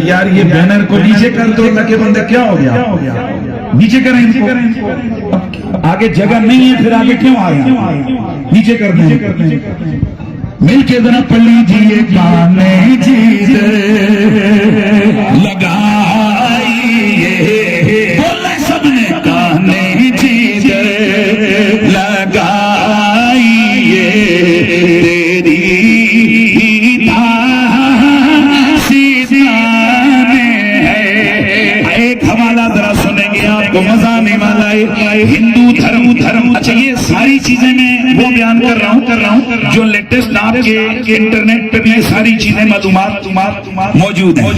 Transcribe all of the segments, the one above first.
یار یہ بینر کو نیچے کر دو، اللہ کے بندے کیا ہو گیا، نیچے کریں ان کو، آگے جگہ نہیں ہے پھر آگے کیوں آئے، نیچے کر دیں۔ مل کے ذرا پڑھ لیجیے، کانے جیت لگائیے، بولے سب نے کانے جیت لگائیے، تیری سیدانے ہے۔ ایک حوالہ ذرا سنیں گے، آپ کو مزہ آنے والا ہے۔ ہندو دھرم، اچھا یہ ساری چیزیں میں وہ بیان کر رہا ہوں جو لیٹسٹ آپ کے انٹرنیٹ پہ بھی یہ ساری چیزیں معلومات موجود ہیں۔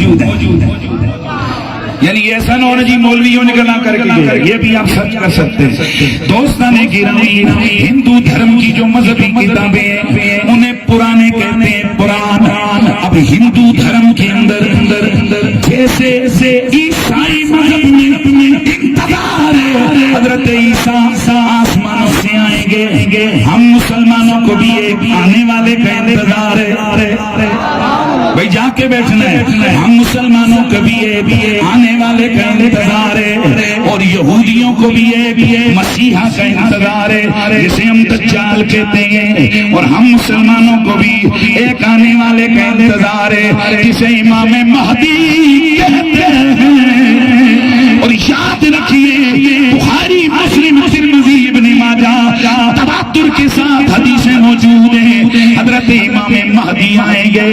یعنی ایسا نہ ہونا جی مولویوں نے گلا کر کے، یہ بھی آپ سچ کر سکتے ہیں۔ دوستان گرامی، ہندو دھرم کی جو مذہبی کتابیں ہیں انہیں پرانے کہتے ہیں، پران۔ اب ہندو دھرم کے اندر جیسے عیسائی مذہب میں انتظار ہے حضرت عیسیٰ آسمانوں سے آئیں گے، ہم مسلمانوں کو بھی ایک آنے والے کا انتظار ہے۔ بھائی جا کے بیٹھنا ہے، ہم مسلمانوں کو بھی آنے والے کا انتظار ہے، اور یہودیوں کو بھی مسیحا کا انتظار ہے جسے ہم دجال کہتے ہیں، اور ہم مسلمانوں کو بھی ایک آنے والے کا انتظار ہے جسے امام مہدی کہتے ہیں۔ اور یاد رکھیے بخاری مسلم ترمذی ابن ماجہ تواتر کے ساتھ حدیثیں موجود ہیں، حضرت امام مہدی آئیں گے۔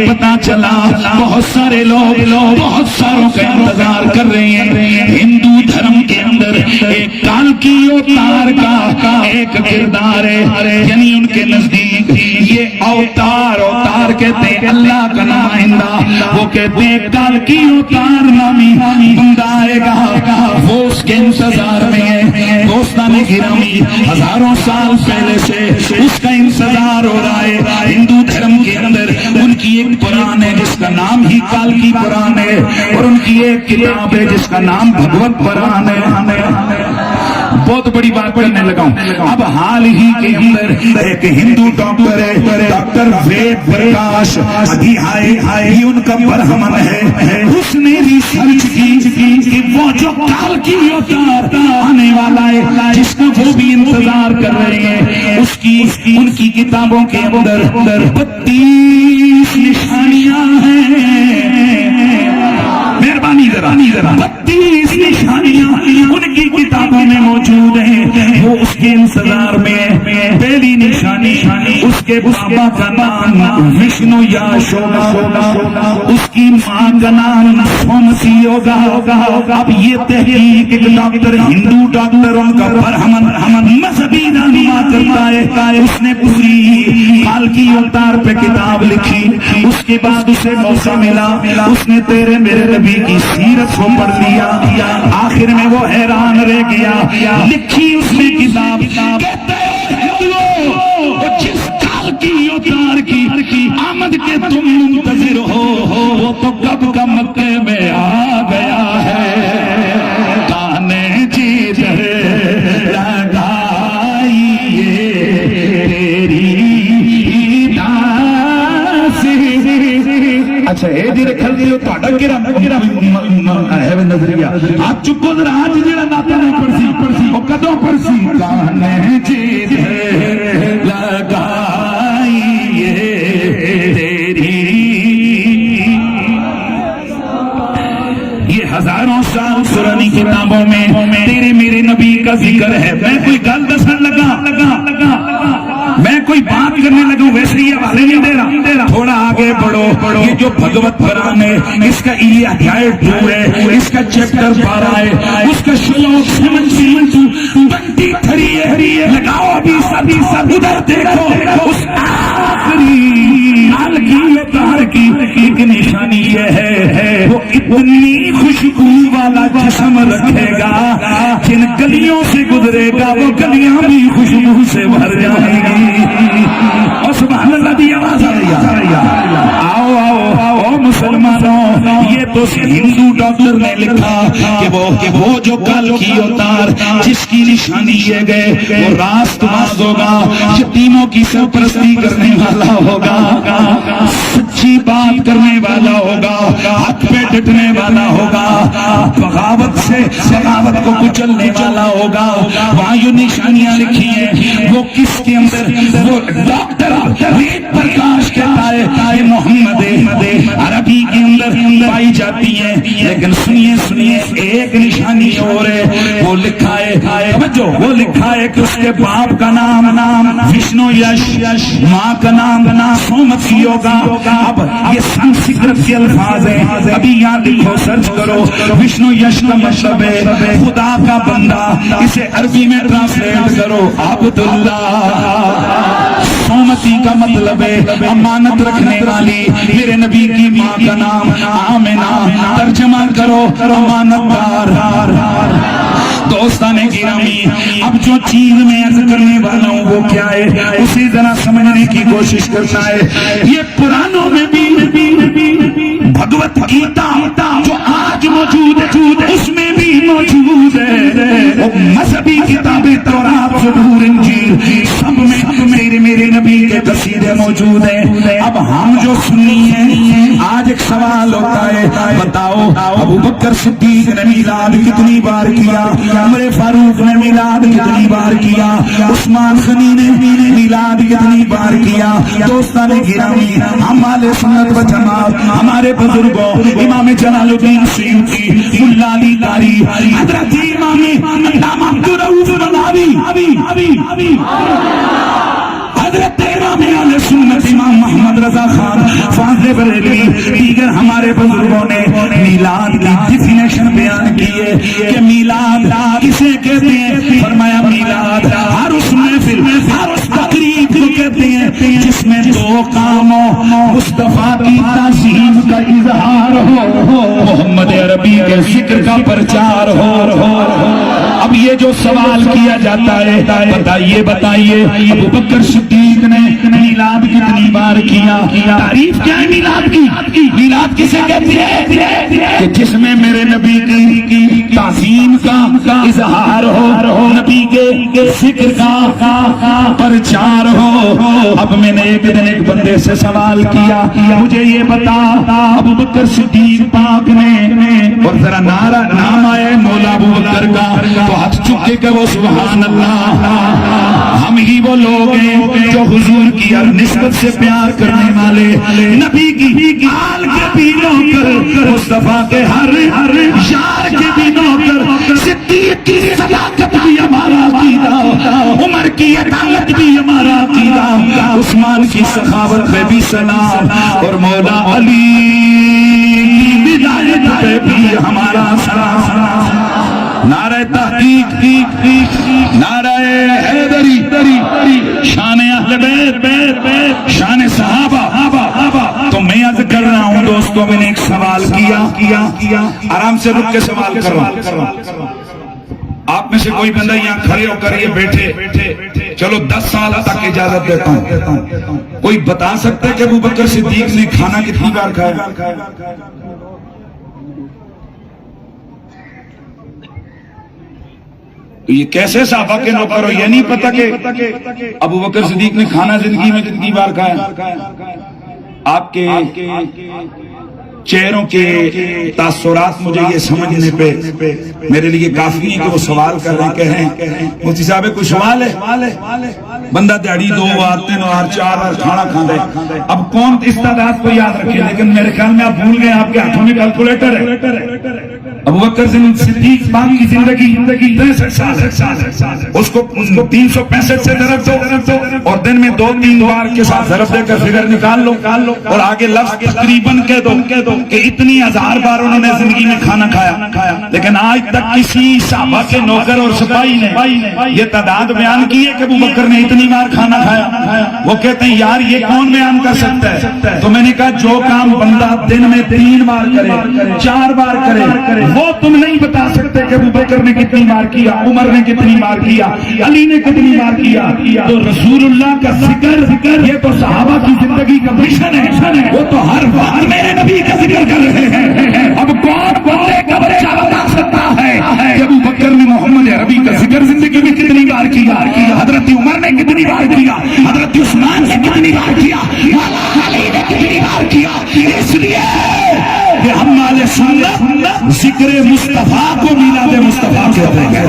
پتہ چلا بہت سارے لوگ بہت ساروں کا انتظار کر رہے ہیں۔ ہندو دھرم کے اندر ایک کالکی اوتار کا ایک کردار ہے، یعنی ان کے نزدیک یہ اوتار کہتے ہیں اللہ کا نمائندہ، وہ کہتے ہیں کالکی اوتار نامی بندہ آئے گا، وہ اس کے انتظار میں ہے۔ دوستان گرامی، ہزاروں سال پہلے سے اس کا انتظار ہو رہا ہے۔ ہندو دھرم کے اندر ان کی ایک قرآن ہے جس کا نام ہی کالکی قرآن ہے، اور ان کی ایک کتاب ہے جس کا نام بھگوت قرآن ہے۔ بہت بڑی بات کرنے لگا ہوں۔ اب حال ہی کے اندر ایک ہندو ڈاکٹر ہے، ڈاکٹر وید پرکاش، ابھی ہی ان کا برہمن ہے، اس نے ریسرچ کی کہ وہ جو کالکی اوتار آنے والا ہے جس کا وہ بھی انتظار کر رہے ہیں، اس کی ان کی کتابوں کے اندر 32 نشانیاں ہیں۔ مہربانی ذرا 32 نشانیاں ان کی کتابوں میں موجود ہیں، وہ اس کے انتظار میں۔ پہلی نشانی اس کے بابا کا نام وشنو یا شوگا، اس کی ماں کا نام سومتی ہوگا۔ اب یہ تحقیق ایک ڈاکٹر، ہندو ڈاکٹر، ان کا برہمن مذہبی رہنما کرتا ہے، اس نے پوری کالکی اوتار پہ کتاب لکھی۔ اس کے بعد اسے موقع ملا، اس نے تیرے میرے نبی کی سیرت کو پڑھ لیا، آخر میں وہ حیران رہ گیا۔ لکھی اس نے کتاب، کہتے ہیں جس کالکی اوتار کی آمد کے تم منتظر ہو، وہ تو کب کا مکے میں آ گیا ہے۔ کانے جیت لگائیے، تیری داسی۔ اچھا اے جی رکھل دیو تہاڈا کیڑا ہے نظریہ؟ آپ چپ ذرا، آج جڑا ناتا نہیں پڑسی او کدوں پڑسی؟ کانے جیت لگائیے، تیری یہ ہزاروں سال قرآنی کتابوں میں تیرے میرے نبی کا ذکر ہے۔ میں کوئی گل دسن لگا، میں کوئی بات کرنے لگا، ویسے یہ حوالے نہیں دے رہا، تھوڑا آگے بڑھو۔ یہ جو بھگوت قرآن ہے، اس کا یہ ادھیائے 2 ہے، اس کا چیپٹر 12 ہے، اس کا شلوک 23 ہے۔ لگاؤ ابھی سب ادھر دیکھو، اس آخری کالکی اوتار کی ایک نشانی یہ ہے، وہ اتنی خوشبو والا جسم رکھے گا، جن گلیوں سے گزرے گا وہ گلیاں بھی خوشبو سے بھر جائیں گی۔ اور سبحان اللہ دی آواز آ رہی ہے۔ آؤ آؤ آؤ مسلمانوں، یہ تو ہندو ڈاکٹر نے لکھا کہ وہ جو کالکی اوتار جس کی نشانی یہ گئے، وہ راست باز ہوگا، یتیموں کی سرپرستی کرنے والا ہوگا، سچی بات کرنے والا ہوگا، حق پہ مٹنے والا ہوگا، بغاوت سے بغاوت کو کچلنے والا ہوگا۔ وہاں یہ نشانیاں لکھی ہیں، وہ کس کے اندر، وہ ڈاکٹر وید پرکاش کہتا ہے یہ محمد عربی کے اندر پائی جاتی ہے، لیکن سنیے سنیے ایک نشانی اور ہے، وہ لکھا ہے جو وہ لکھا ہے کہ اس کے باپ کا نام وشنو یش، ماں کا نام سومتی یوگا۔ اب یہ سنسکرت کے الفاظ ہیں، ابھی یہاں لکھو سرچ کرو، وشنو یش کا مطلب ہے خدا کا بندہ، اسے عربی میں ٹرانسلیٹ کرو عبداللہ۔ سومتی کا مطلب ہے امانت رکھنے والی، میرے نبی کی ماں کا نام آمنہ، ترجمہ کرو امانت دار۔ دوستان گرامی، اب جو چیز میں عرض کرنے والا ہوں وہ کیا ہے، اسی ذرا سمجھنے کی کوشش کرنا ہے۔ یہ پرانوں میں بھی بھگوت گیتا جو آج موجود ہے اس میں بھی موجود ہے، مذہبی کتابیں تورات زبور انجیل سب میں میرے نبی کے قصیدے موجود ہیں۔ اب ہم جو سنی ہیں، آج ایک سوال ہوتا ہے، بتاؤ ابو بکر صدیق نے میلاد کتنی بار کیا، عمر فاروق نے میلاد کتنی بار کیا، عثمان غنی نے میلاد کتنی بار کیا؟ دوستان گرامی، ہم اہل سنت و جماعت، ہمارے بزرگوں امام جلال الدین سیوطی، ملا علی قاری، حضرت امام علامہ عبدالرؤف مناوی، حضرت امام اہل سنت امام محمد رضا خان فاضل بریلوی، دیگر ہمارے بزرگوں نے میلاد کی ڈیفینیشن بیان کی ہے کہ میلاد کسے کہتے ہیں؟ فرمایا میلاد ہر اس محفل، ہر اس تقریب کو کہتے ہیں جس میں دو کاموں، مصطفیٰ کی تعظیم کا اظہار ہو، محمد عربی کے ذکر کا پرچار ہو۔ اب یہ جو سوال کیا جاتا ہے، بتائیے ابو بکر صدیق نے میلاد کتنی بار کیا؟ تعریف کیا ہے میلاد کی؟ میلاد کسے کہتے ہیں؟ کہ جس میں میرے نبی کی تعظیم کا اظہار ہو، نبی کے ذکر کا پرچار ہو۔ اب میں نے ایک دن ایک بندے سے سوال کیا، مجھے یہ بتا ابو بکر صدیق پاک نے، اور ذرا نام آئے مولا ابو بکر کا تو ہاتھ چکے کہ وہ سبحان اللہ، ہم ہی وہ لوگ ہیں جو حضور کی ہر نسبت سے پیار کرنے والے، نبی کی آل کے بھی نوکر، مصطفیٰ کے ہر یار کے بھی نوکر، صدیق کی صداقت بھی ہمارا عقیدہ، عمر کی عدالت بھی ہمارا عقیدہ، عثمان کی سخاوت پہ بھی سلام، اور مولا علی کی ولایت پہ بھی ہمارا سلام۔ نعرہ تحقیق، نعرہ حیدری، شان اہل بیت، شان صحابہ۔ تو میں عرض کر رہا ہوں دوستوں، میں نے ایک سوال کیا، آرام سے رک کے سوال کر رہا ہوں۔ آپ میں سے کوئی بندہ یہاں کھڑے ہو کر یہ بیٹھے، چلو 10 سال تک اجازت دیتا ہوں، کوئی بتا سکتا ہے کہ ابو بکر صدیق نے کھانا کتنی بار کھایا؟ یہ کیسے صحابہ کے نوکر ہو، یہ نہیں پتا کہ ابو بکر صدیق نے کھانا زندگی میں کتنی بار کھایا؟ آپ کے چہروں کے تاثرات مجھے یہ سمجھنے پہ میرے لیے کافی ہے کہ وہ سوال کر رہے ہیں مفتی صاحب کوئی سوال ہے؟ بندہ دیہڑی 2 بار 3 بار 4 بار کھانا کھاندے، اب کون اس تعداد کو یاد رکھے؟ لیکن میرے خیال میں آپ بھول گئے، آپ کے ہاتھوں میں کیلکولیٹر ہے۔ ابو بکر صدیق پاک کی زندگی 63 سال ہے، اس کو 365 سے ضرب دو اور دن میں 2-3 بار کے ساتھ ضرب دے کر فگر نکال لو، اور آگے لفظ تقریباً کہہ دو کہ اتنی 1000 بار انہوں نے زندگی میں کھانا کھایا، لیکن آج تک کسی صحابہ کے نوکر اور سپاہی نے یہ تعداد بیان کی ہے کہ ابو بکر نے اتنی بار کھانا کھایا؟ وہ کہتے ہیں یار یہ کون بیان کر سکتا ہے؟ تو میں نے کہا جو کام بندہ دن میں 3 بار کرے، 4 بار کرے، وہ تم نہیں بتا سکتے کہ ابو بکر نے کتنی بار کیا، عمر نے کتنی بار کیا، علی نے کتنی بار کیا؟ تو رسول اللہ کا ذکر یہ تو صحابہ کی زندگی کا مشن ہے، وہ تو ہر بار میرے نبی کا ذکر کر رہے ہیں۔ اب کون بندے کا بچہ بتا سکتا ہے کہ ابو بکر نے محمد عربی کا ذکر زندگی میں کتنی بار کیا، حضرت عمر نے کتنی بار کیا، حضرت عثمان نے کتنی بار کیا، مولا علی نے کتنی بار کیا؟ اس لیے کہ ہم اہل سنت ذکر مصطفیٰ کو میلاد مصطفیٰ کہتے ہیں۔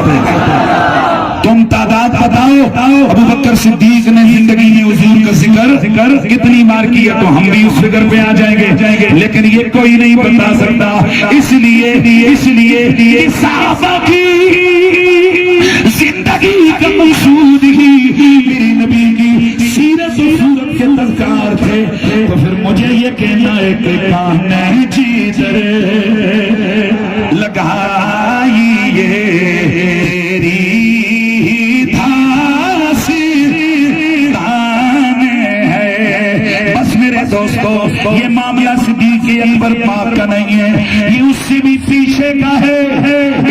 تم تعداد بتاؤ، ابو بکر صدیق نے زندگی میں حضور کا ذکر کتنی بار کیا، تو ہم بھی اس فکر پہ آ جائیں گے، لیکن یہ کوئی نہیں بتا سکتا، اس لیے صحابہ کی زندگی کا مقصود ہی میرے نبی کی سیرت و صورت کے تذکار تھے، تو پھر مجھے یہ کہنا ہے کہ کان جیدر لگائیے دوستو، یہ معاملہ صدیق اکبر پاک کا نہیں ہے، یہ اس سے بھی پیچھے کا ہے،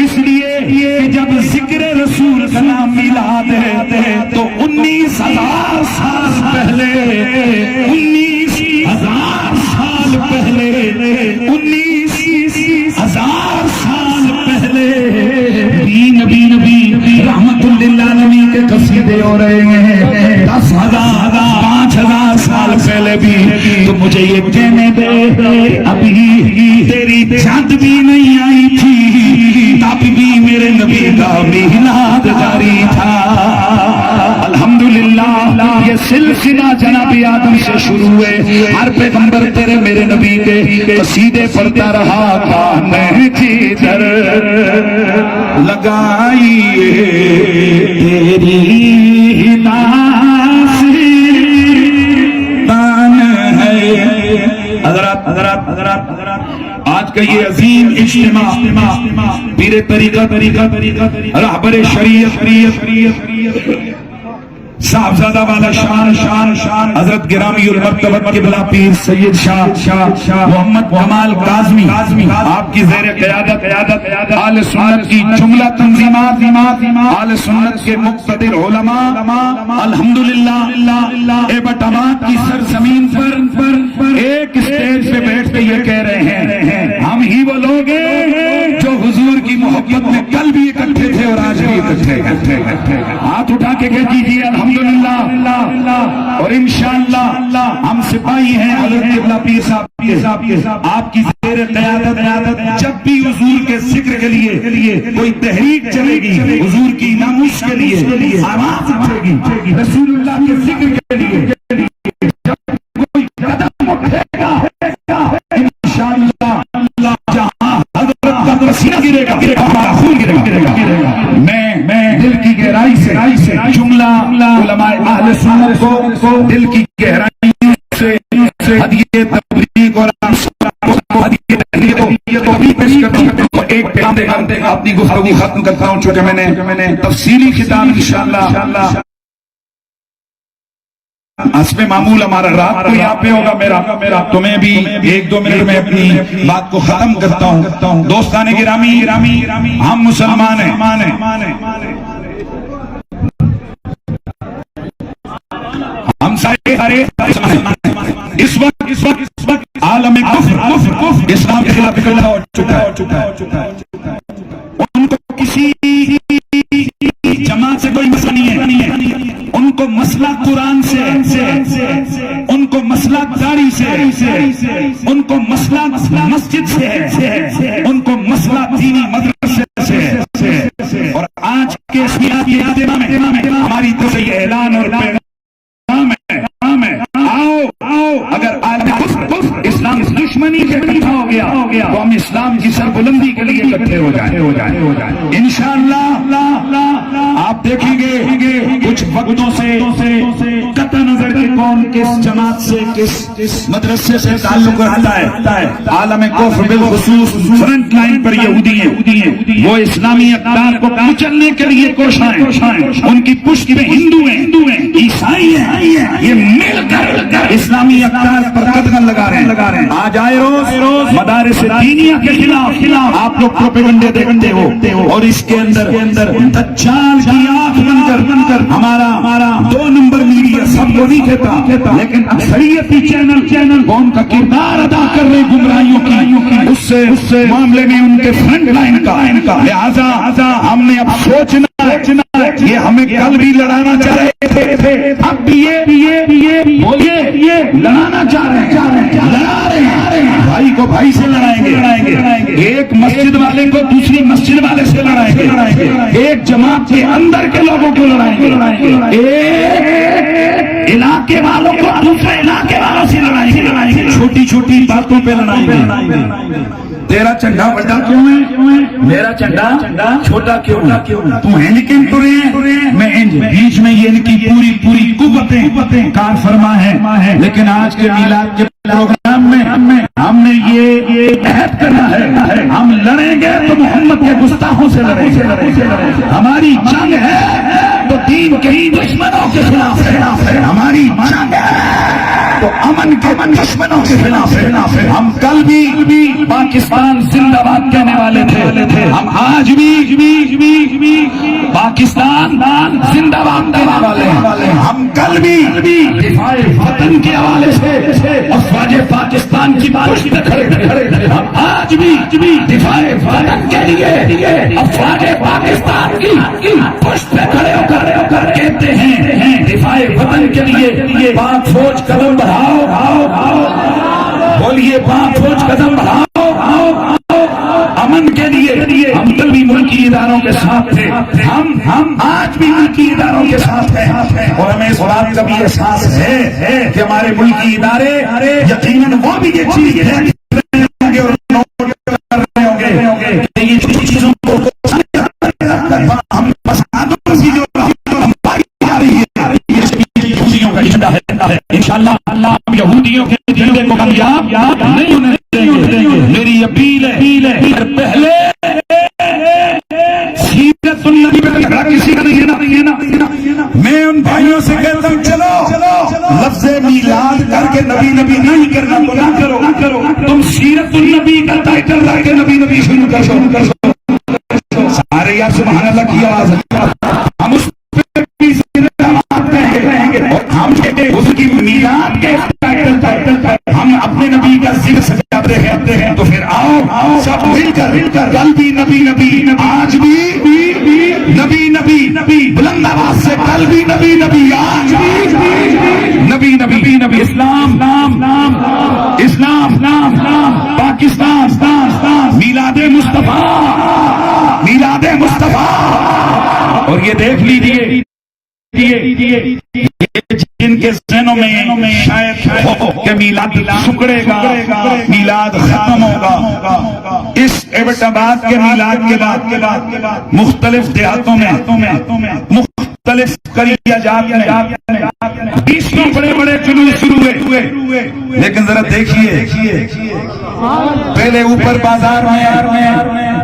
اس لیے کہ جب ذکر رسول کا نام میلاد ہے تو 19,000 سال پہلے 19,000 سال پہلے 19,000 سال پہلے نبی رحمت للعالمین کے قصیدے ہو رہے ہیں 10,000 5,000 سال پہلے بھی، تو مجھے یہ کہنے دے ابھی تیری چاند بھی نہیں آئی تھی تب بھی میرے نبی کا میلاد جاری تھا۔ الحمدللہ یہ سلسلہ جناب آدم سے شروع ہوئے، ہر پیغمبر تیرے میرے نبی کے قصیدے پڑھتا رہا، کان جیدر لگائیے تیری ناصر تان ہے۔ حضرات آج کا یہ عظیم اجتماع پیر طریقہ رہبر شریعت صاحبزادہ والا شان حضرت گرامی المرتبہ قبلہ پیر سید شاہ محمد کمال کاظمی، آپ کی زیر قیادت اہل سنت کی جملہ تنظیمات، اہل سنت کے مقتدر علماء الحمدللہ ایبٹ آباد کی سرزمین پر ایک اسٹیج پہ بیٹھ کے یہ کہہ رہے ہیں ہم ہی وہ لوگ ہیں جو حضور کی محبت میں کل بھی اکٹھے تھے اور آج بھی اکٹھے ہیں۔ ہاتھ اٹھا کے کہہ دیجیے الحمدللہ، اور انشاءاللہ ہم سپاہی ہیں حضرت قبلہ پیر صاحب کے، آپ کی زیر قیادت جب بھی حضور کے ذکر کے لیے کوئی تحریک چلے گی، حضور کی ناموس کے لیے آواز اٹھے گی، رسول اللہ کے ذکر کے لیے جب کوئی قدم اٹھے گا، انشاءاللہ جہاں حضرت کا پسینہ گرے گا، ہمارا خون گرے گا۔ میں دل کی گہرائی سے جملہ علماء اہل سنت کو دل کی گہرائی سے ہدیہ تبلیغ اور ہدیہ تحریک کو بھی پیش کرتا ہوں۔ ایک پیغام دے کر اپنی گفتگو ختم کرتا ہوں، چونکہ میں نے تفصیلی خطاب انشاءاللہ اس میں معمول ہمارا رات کو یہاں پہ ہوگا میرا، تو میں بھی 1-2 منٹ میں اپنی بات کو ختم کرتا ہوں۔ دوستان گرامی، ہم مسلمان ہیں، ہم سارے اس وقت عالم کفر اسلام کے خلاف اکٹھا ہو چکا ہے، ان کو کسی جماعت سے کوئی مسئلہ نہیں ہے، ان کو مسئلہ قرآن سے، ان کو مسئلہ داڑھی سے، ان کو مسئلہ مسجد سے ہے، ان کو مسئلہ دینی مدرسے سے، اور آج کے سیاسی اجتماع میں ہماری تو سے یہ اعلان اور پیغام ہے، آؤ اگر اسلام دشمنی کے اکٹھا ہو گیا تو ہم اسلام کی سربلندی کے لیے اکٹھے ہو جائیں انشاءاللہ۔ آپ دیکھیں گے کچھ وقتوں سے قطع نظر کے کون کس جماعت سے کس مدرسے سے تعلق رکھتا ہے، عالم کفر بالخصوص فرنٹ لائن پر یہودی ہیں، وہ اسلامی اقدار کو کچلنے کے لیے کوشائیں، ان کی پشت میں ہندو ہیں، عیسائی ہیں، یہ مل کر اسلامی اقدار پر قدغن لگا رہے ہیں۔ آج آئے روز مدارس دینیہ کے خلاف آپ لوگ پروپیگنڈے دیکھتے ہو، اور اس کے اندر دجال کی آنکھ بن کر ہمارا 2 نمبر میڈیا سب کو نہیں کہتا، لیکن اکثریتی چینل قوم کا کردار ادا کر رہے گمراہیوں کی، اس سے معاملے میں ان کے فرنٹ لائن کا، لہذا ہم نے اب سوچنا یہ ہمیں کل بھی لڑانا چاہ رہے تھے، اب بھی یہ لڑانا چاہ رہے ہیں، لڑا رہے ہیں، بھائی کو کو بھائی سے لڑائیں گے، ایک مسجد والے کو دوسری مسجد والے سے لڑائیں گے، ایک جماعت کے اندر کے لوگوں کو لڑائیں گے، ایک علاقے والوں کو دوسرے علاقے والوں سے لڑائیں گے، چھوٹی چھوٹی باتوں پہ لڑائیں گے۔ تیرا چنڈا بڑا کیوں ہے، میرا چنڈا چھوٹا کیوں ہے، تو ہیں لیکن تو میں بیچ میں یہ ان کی پوری قوتیں کار فرما ہے۔ لیکن آج کے میلاد کے پروگرام میں ہم نے یہ عہد کرنا ہے، ہم لڑیں گے تو محمد کے گستاخوں سے لڑیں گے، ہماری جنگ ہے تو دین کے دشمنوں کے خلاف ہے، ہماری جنگ ہے تو امن کے دشمنوں کے خلاف ہے۔ ہم کل بھی پاکستان زندہ باد کہنے والے تھے، ہم آج بھی پاکستان زندہ باد کہنے والے ہیں، ہم کل بھی دفاع وطن کے حوالے سے افواج پاکستان کی بارش میں کھڑے، ہم آج بھی دفاع وطن کے لیے افواج پاکستان کی پشت پہ کھڑے ہو کر کہتے ہیں دفاع وطن کے لیے پاک فوج قدم بڑھاؤ، بولیے پاک فوج قدم بڑھاؤ، امن کے لیے ہم کل بھی ملکی اداروں کے ساتھ تھے، ہم آج بھی ملکی اداروں کے ساتھ ہیں، اور ہمیں اس بات کا بھی احساس ہے کہ ہمارے ملکی ادارے یقیناً وہ بھی یہ چیز ہے اور نوٹ کر رہے ہوں گے کہ یہ چیزوں کو ہم فسادوں کی جو ہماری جا رہی ہے یہ یہودیوں کا ایجنڈا ہے، انشاءاللہ ہم یہودیوں کے ایجنڈے کو کامیاب نہیں ہونے دیں گے۔ میری اپیل ہے پہلے سیرت النبی پہ جھگڑا کسی کا نہیں ہے نا، میں ان بھائیوں سے کہتا ہوں چلو لفظ میلاد کر کے نبی نہیں کرنا تو نہ کرو، تم سیرت النبی کا ٹائٹل رکھ کے نبی شروع کر دو، سارے یار سبحان اللہ کی آواز ہے، ہم اس پہ بھی کہیں گے اور ہم اس کی میلاد کے ٹائٹل ہم اپنے نبی کا ذکر سجاتے ہیں، تو پھر آؤ سب مل کر کل بھی نبی، آج بھی نبی، بلند آواز سے کل بھی نبی، آج بھی نبی، اسلام پاکستان، میلاد مصطفیٰ، اور یہ دیکھ لیجیے جن کے ذہنوں میں شاید ہو کہ میلاد سکڑے گا، میلاد ختم ہوگا، اس ایبٹ آباد کے میلاد کے بعد مختلف دیہاتوں میں مختلف قریہ جات میں 20 بڑے جلوس شروع ہوئے، لیکن ذرا دیکھیے پہلے اوپر بازار میں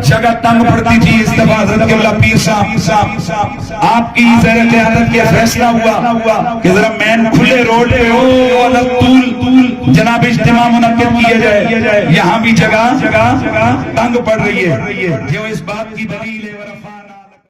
جگہ تنگ پڑتی تھی، اس دفعہ حضرت قبلہ پیر صاحب آپ کی زیر قیادت کے فیصلہ ہوا کہ ذرا مین کھلے روڈ پہ ہو جناب اجتماع منعقد کیے جائے، یہاں بھی جگہ تنگ پڑ رہی ہے، جو اس بات کی دلیل